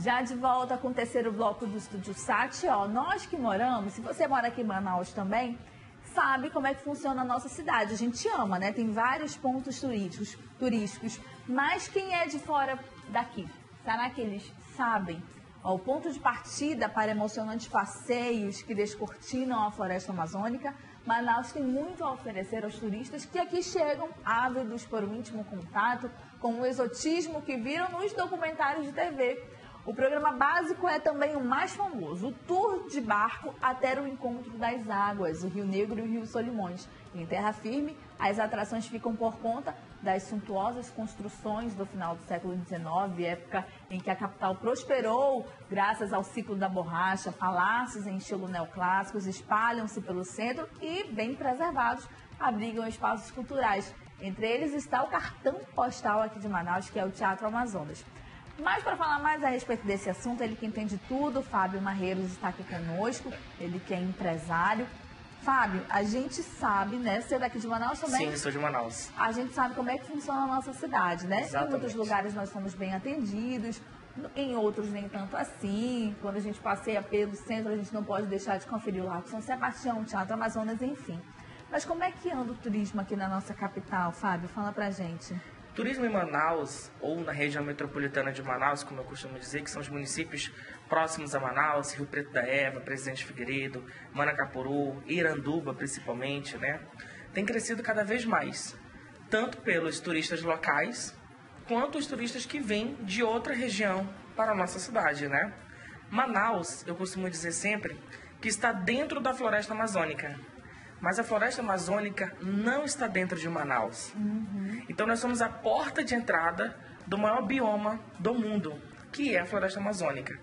Já de volta com o terceiro bloco do Estúdio Sat, ó, nós que moramos, se você mora aqui em Manaus também, sabe como é que funciona a nossa cidade. A gente ama, né? Tem vários pontos turísticos, mas quem é de fora daqui? Será que eles sabem? Ó, o ponto de partida para emocionantes passeios que descortinam a floresta amazônica, Manaus tem muito a oferecer aos turistas que aqui chegam ávidos por um íntimo contato com o exotismo que viram nos documentários de TV. O programa básico é também o mais famoso, o tour de barco até o encontro das águas, o Rio Negro e o Rio Solimões. Em terra firme, as atrações ficam por conta das suntuosas construções do final do século XIX, época em que a capital prosperou graças ao ciclo da borracha. Palácios em estilo neoclássicos espalham-se pelo centro e, bem preservados, abrigam espaços culturais. Entre eles está o cartão postal aqui de Manaus, que é o Teatro Amazonas. Mas para falar mais a respeito desse assunto, ele que entende tudo, Fábio Marreiros está aqui conosco, ele que é empresário. Fábio, a gente sabe, né? Você é daqui de Manaus também? Sim, sou de Manaus. A gente sabe como é que funciona a nossa cidade, né? Exatamente. Em muitos lugares nós somos bem atendidos, em outros nem tanto assim. Quando a gente passeia pelo centro, a gente não pode deixar de conferir o Largo São Sebastião, o Teatro Amazonas, enfim. Mas como é que anda o turismo aqui na nossa capital, Fábio? Fala pra gente. Turismo em Manaus, ou na região metropolitana de Manaus, como eu costumo dizer, que são os municípios próximos a Manaus, Rio Preto da Eva, Presidente Figueiredo, Manacapuru, Iranduba principalmente, né? Tem crescido cada vez mais, tanto pelos turistas locais, quanto os turistas que vêm de outra região para a nossa cidade, né? Manaus, eu costumo dizer sempre, que está dentro da floresta amazônica. Mas a floresta amazônica não está dentro de Manaus. Então nós somos a porta de entrada do maior bioma do mundo, que é a floresta amazônica.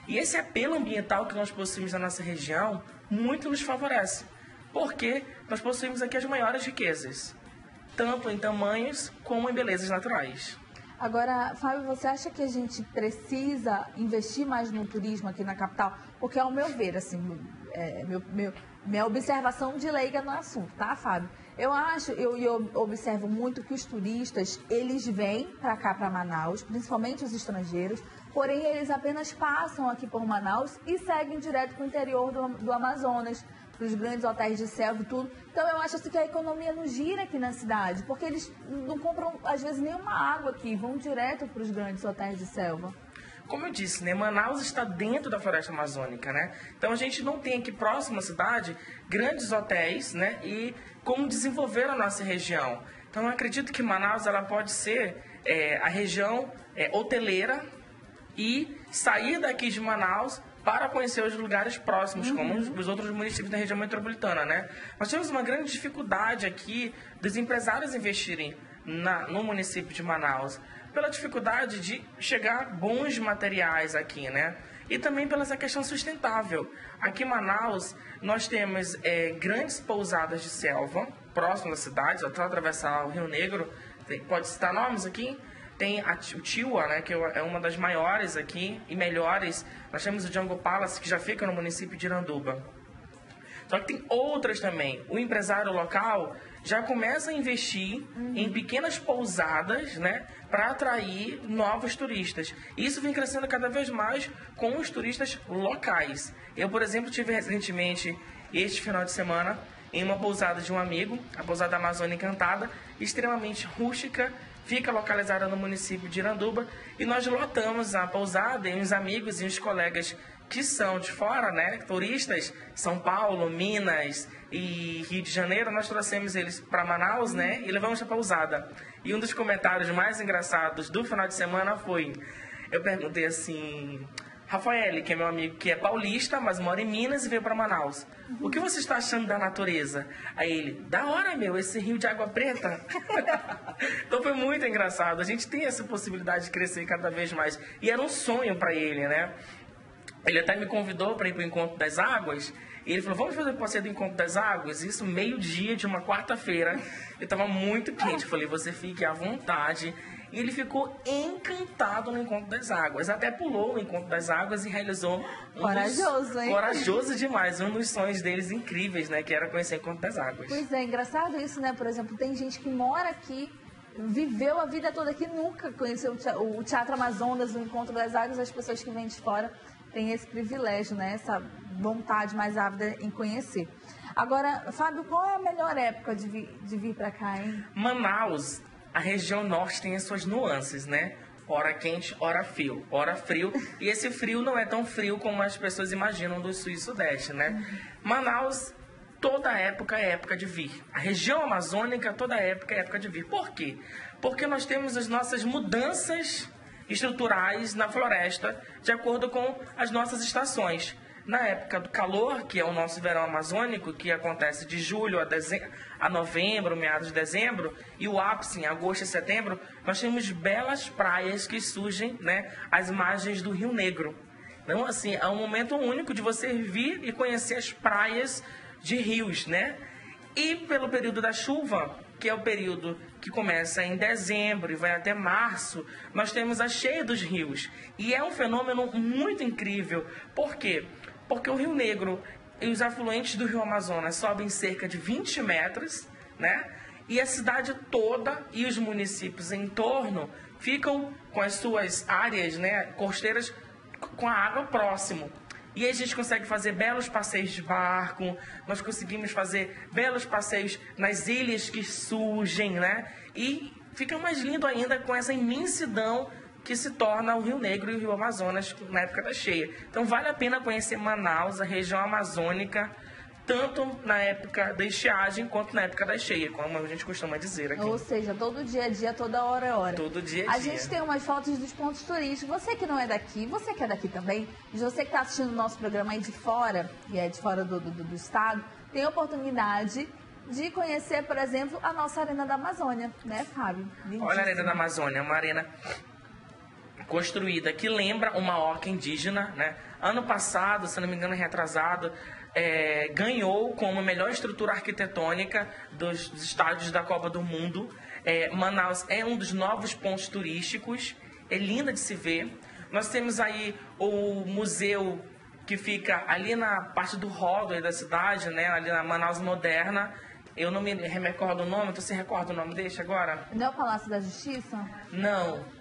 E esse apelo ambiental que nós possuímos na nossa região muito nos favorece, porque nós possuímos aqui as maiores riquezas, tanto em tamanhos como em belezas naturais. Agora, Fábio, você acha que a gente precisa investir mais no turismo aqui na capital? Porque, ao meu ver, assim, minha observação de leiga no assunto, tá, Fábio? Eu observo muito que os turistas, eles vêm para cá, para Manaus, principalmente os estrangeiros, porém eles apenas passam aqui por Manaus e seguem direto para o interior do Amazonas, para os grandes hotéis de selva e tudo. Então eu acho assim, que a economia não gira aqui na cidade, porque eles não compram, às vezes, nenhuma água aqui, vão direto para os grandes hotéis de selva. Como eu disse, né, Manaus está dentro da floresta amazônica, né? Então a gente não tem aqui próximo à cidade grandes hotéis, né? E como desenvolver a nossa região. Então eu acredito que Manaus ela pode ser a região hoteleira e sair daqui de Manaus para conhecer os lugares próximos, como os outros municípios da região metropolitana, né? Nós temos uma grande dificuldade aqui dos empresários investirem no município de Manaus, pela dificuldade de chegar bons materiais aqui, né? E também pela essa questão sustentável. Aqui em Manaus, nós temos grandes pousadas de selva, próximo da cidade, até atravessar o Rio Negro. Pode citar nomes aqui? Tem o Tiwa, né, que é uma das maiores aqui e melhores. Nós temos o Jungle Palace, que já fica no município de Iranduba. Só que tem outras também. O empresário local já começa a investir em pequenas pousadas, né, para atrair novos turistas. Isso vem crescendo cada vez mais com os turistas locais. Eu, por exemplo, tive recentemente, este final de semana, em uma pousada de um amigo, a pousada Amazônia Encantada, extremamente rústica, fica localizada no município de Iranduba, e nós lotamos a pousada e os amigos e os colegas que são de fora, né, turistas, São Paulo, Minas e Rio de Janeiro, nós trouxemos eles para Manaus, né, e levamos a pousada. E um dos comentários mais engraçados do final de semana foi, eu perguntei assim, Rafael, que é meu amigo, que é paulista, mas mora em Minas e veio para Manaus. O que você está achando da natureza? Aí ele, da hora, meu, esse rio de água preta. Então foi muito engraçado. A gente tem essa possibilidade de crescer cada vez mais. E era um sonho para ele, né? Ele até me convidou para ir para o Encontro das Águas. E ele falou, vamos fazer o passeio do Encontro das Águas? Isso meio-dia de uma quarta-feira. Ele estava muito quente. Eu falei, você fique à vontade. E ele ficou encantado no Encontro das Águas. Até pulou o Encontro das Águas e realizou corajoso demais. Um dos sonhos deles incríveis, né? Que era conhecer o Encontro das Águas. Pois é, engraçado isso, né? Por exemplo, tem gente que mora aqui, viveu a vida toda aqui, nunca conheceu o Teatro Amazonas, o Encontro das Águas. As pessoas que vêm de fora têm esse privilégio, né? Essa vontade mais ávida em conhecer. Agora, Fábio, qual é a melhor época de vir para cá, hein? Manaus, a região norte tem as suas nuances, né? Hora quente, hora frio. E esse frio não é tão frio como as pessoas imaginam do sul e sudeste, né? Manaus, toda época é época de vir. A região amazônica, toda época é época de vir. Por quê? Porque nós temos as nossas mudanças estruturais na floresta de acordo com as nossas estações. Na época do calor, que é o nosso verão amazônico, que acontece de julho a novembro, meados de dezembro, e o ápice em agosto e setembro, nós temos belas praias que surgem, né, às margens do Rio Negro. Então, assim, é um momento único de você vir e conhecer as praias de rios, né? E pelo período da chuva, que é o período que começa em dezembro e vai até março, nós temos a cheia dos rios. E é um fenômeno muito incrível. Por quê? Porque o Rio Negro e os afluentes do Rio Amazonas sobem cerca de 20 metros, né? E a cidade toda e os municípios em torno ficam com as suas áreas, né, costeiras com a água próximo. E aí a gente consegue fazer belos passeios de barco, nós conseguimos fazer belos passeios nas ilhas que surgem, né? E fica mais lindo ainda com essa imensidão que se torna o Rio Negro e o Rio Amazonas na época da cheia. Então vale a pena conhecer Manaus, a região amazônica, tanto na época da estiagem quanto na época da cheia, como a gente costuma dizer aqui. Ou seja, todo dia a dia, toda hora é hora. Todo dia a dia. A gente tem umas fotos dos pontos turísticos. Você que não é daqui, você que é daqui também, e você que está assistindo o nosso programa aí de fora, e é de fora do estado, tem a oportunidade de conhecer, por exemplo, a nossa Arena da Amazônia, né, Fábio? Olha a Arena da Amazônia, é uma arena construída que lembra uma orca indígena, né? Ano passado, se não me engano, retrasado, ganhou como a melhor estrutura arquitetônica dos estádios da Copa do Mundo. Manaus é um dos novos pontos turísticos, é linda de se ver. Nós temos aí o museu que fica ali na parte do hall da cidade, né? Ali na Manaus Moderna. Eu não me recordo o nome, você recorda o nome deste agora? Não é o Palácio da Justiça? Não.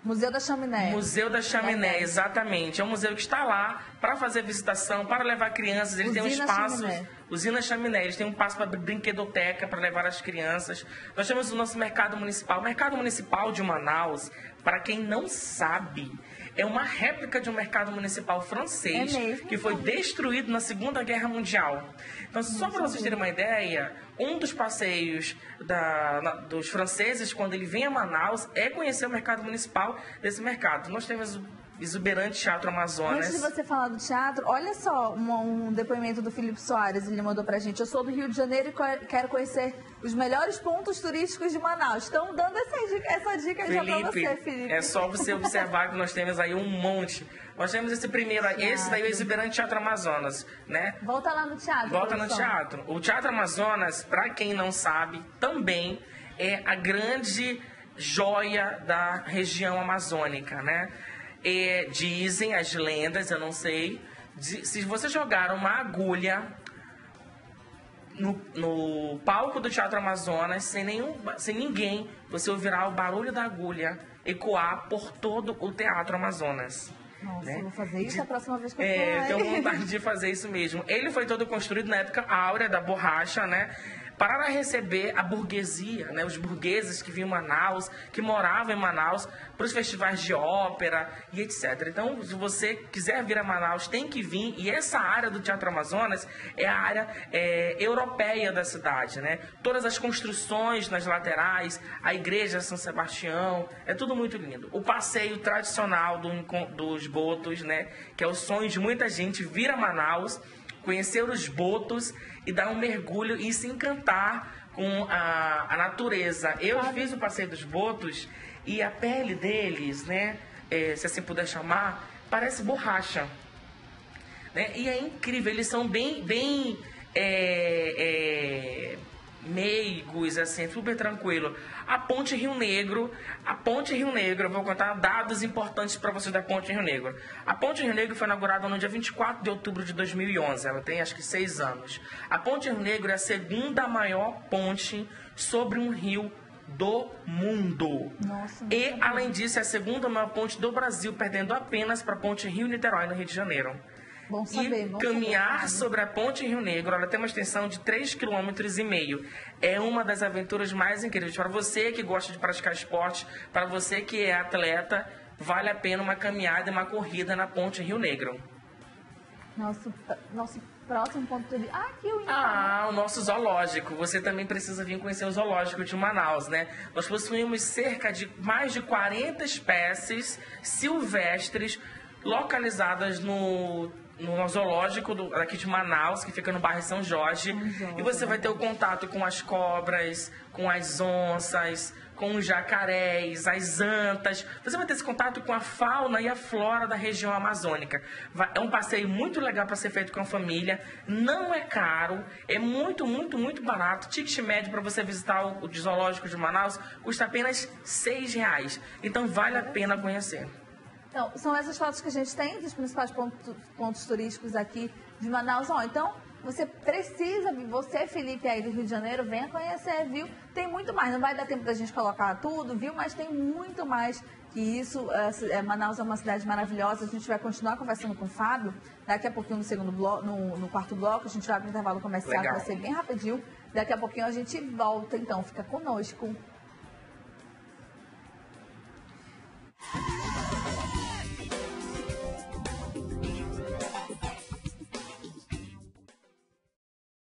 Museu da Chaminé. Museu da Chaminé, exatamente. É um museu que está lá para fazer visitação, para levar crianças. Eles têm um espaço. Chaminé. Usina Chaminé. Eles têm um espaço para brinquedoteca, para levar as crianças. Nós temos o nosso mercado municipal. O mercado municipal de Manaus, para quem não sabe, é uma réplica de um mercado municipal francês que foi destruído na Segunda Guerra Mundial. Então, só para vocês terem uma ideia, um dos passeios dos franceses, quando ele vem a Manaus, é conhecer o mercado municipal desse mercado. Nós temos o exuberante Teatro Amazonas. Antes de você falar do teatro, olha só um depoimento do Felipe Soares, ele mandou pra gente. Eu sou do Rio de Janeiro e quero conhecer os melhores pontos turísticos de Manaus. Estão dando essa dica já pra você, Felipe. É só você observar que nós temos aí um monte. Nós temos esse primeiro, esse daí é o exuberante Teatro Amazonas, né? Volta lá no teatro. Volta no teatro. O Teatro Amazonas, pra quem não sabe, também é a grande joia da região amazônica, né? Dizem as lendas, eu não sei, se você jogar uma agulha no palco do Teatro Amazonas, sem ninguém, você ouvirá o barulho da agulha ecoar por todo o Teatro Amazonas. Nossa, né? Eu vou fazer isso a próxima vez que eu for. Tenho vontade de fazer isso mesmo. Ele foi todo construído na época áurea da borracha, né? Para receber a burguesia, né, os burgueses que vinham em Manaus, que moravam em Manaus, para os festivais de ópera e etc. Então, se você quiser vir a Manaus, tem que vir. E essa área do Teatro Amazonas é a área europeia da cidade, né? Todas as construções nas laterais, a igreja São Sebastião, é tudo muito lindo. O passeio tradicional dos botos, né, que é o sonho de muita gente, vir a Manaus, conhecer os botos e dar um mergulho e se encantar com a natureza. Eu fiz o passeio dos botos e a pele deles, né, se assim puder chamar, parece borracha. Né? E é incrível, eles são bem meigos, assim, super tranquilo. A Ponte Rio Negro, eu vou contar dados importantes para vocês da Ponte Rio Negro. A Ponte Rio Negro foi inaugurada no dia 24 de outubro de 2011, ela tem acho que 6 anos. A Ponte Rio Negro é a segunda maior ponte sobre um rio do mundo. Nossa, E, além disso, é a segunda maior ponte do Brasil, perdendo apenas para a ponte Rio-Niterói, no Rio de Janeiro. Bom saber, E caminhar sobre a ponte Rio Negro, ela tem uma extensão de 3,5 km. É uma das aventuras mais incríveis. Para você que gosta de praticar esporte, para você que é atleta, vale a pena uma caminhada e uma corrida na ponte Rio Negro. Nosso próximo ponto turístico. Ah, aqui o Ah, o nosso zoológico. Você também precisa vir conhecer o zoológico de Manaus, né? Nós possuímos cerca de mais de 40 espécies silvestres localizadas no zoológico aqui de Manaus, que fica no bairro São Jorge. E você vai ter o contato com as cobras, com as onças, com os jacarés, as antas. Você vai ter esse contato com a fauna e a flora da região amazônica. É um passeio muito legal para ser feito com a família. Não é caro, é muito, muito, muito barato. Ticket médio para você visitar o zoológico de Manaus custa apenas R$6. Então vale a pena conhecer. Então, são essas fotos que a gente tem dos principais pontos turísticos aqui de Manaus. Então, você precisa, você, Felipe, aí do Rio de Janeiro, venha conhecer, viu? Tem muito mais, não vai dar tempo da gente colocar tudo, viu? Mas tem muito mais que isso. Manaus é uma cidade maravilhosa, a gente vai continuar conversando com o Fábio. Daqui a pouquinho, no segundo bloco, no quarto bloco, a gente vai para o intervalo comercial, que vai ser bem rapidinho. Daqui a pouquinho a gente volta, então, fica conosco.